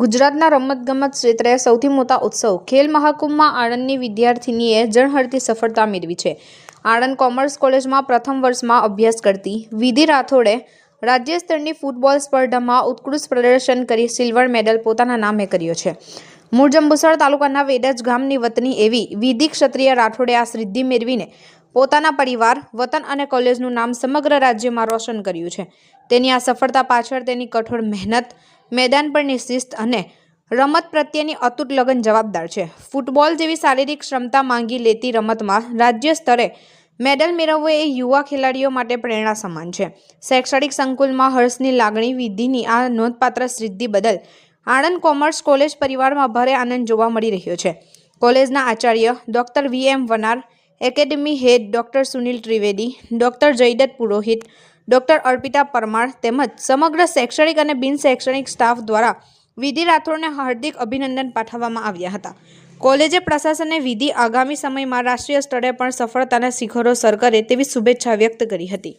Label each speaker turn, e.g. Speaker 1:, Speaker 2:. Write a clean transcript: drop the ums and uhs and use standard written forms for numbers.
Speaker 1: ગુજરાતના રમતગમત ક્ષેત્રે સૌથી મોટા ઉત્સવ ખેલ મહાકુંભમાં આણંદની વિદ્યાર્થિનીએ ઝળહળતી સફળતા મેળવી છે। આણંદ કોમર્સ કોલેજમાં પ્રથમ વર્ષમાં અભ્યાસ કરતી વિધિ રાઠોડે રાજ્ય સ્તરની ફૂટબોલ સ્પર્ધામાં ઉત્કૃષ્ટ પ્રદર્શન કરી સિલ્વર મેડલ પોતાના નામે કર્યો છે। મૂળ જંબુસર તાલુકાના વેડજ ગામની વતની એવી વિધિ ક્ષત્રિય રાઠોડે આ સિદ્ધિ મેળવીને પોતાના પરિવાર, વતન અને કોલેજનું નામ સમગ્ર રાજ્યમાં રોશન કર્યું છે। તેની આ સફળતા પાછળ તેની કઠોર મહેનત, મેદાન પરની શિસ્ત અને રમત પ્રત્યેની અતૂટ લગન જવાબદાર છે। ફૂટબોલ જેવી શારીરિક ક્ષમતા માંગી લેતી રમતમાં રાજ્ય સ્તરે મેડલ મેળવવો એ યુવા ખેલાડીઓ માટે પ્રેરણા સમાન છે। શૈક્ષણિક સંકુલમાં હર્ષની લાગણી વિધિની આ નોંધપાત્ર સિદ્ધિ બદલ આણંદ કોમર્સ કોલેજ પરિવારમાં ભારે આનંદ જોવા મળી રહ્યો છે। કોલેજના આચાર્ય doctor V M. Vanar, academy head doctor Sunil Trivedi, doctor Jaydatt Purohit, doctor Arpita Parmar તેમજ સમગ્ર શૈક્ષણિક અને બિન શૈક્ષણિક સ્ટાફ દ્વારા વિધિ રાઠોડને હાર્દિક અભિનંદન પાઠવવામાં આવ્યા હતા। કોલેજે પ્રશાસને વિધિ આગામી સમયમાં રાષ્ટ્રીય સ્તરે પણ સફળતાના શિખરો સર કરે તેવી શુભેચ્છા વ્યક્ત કરી હતી।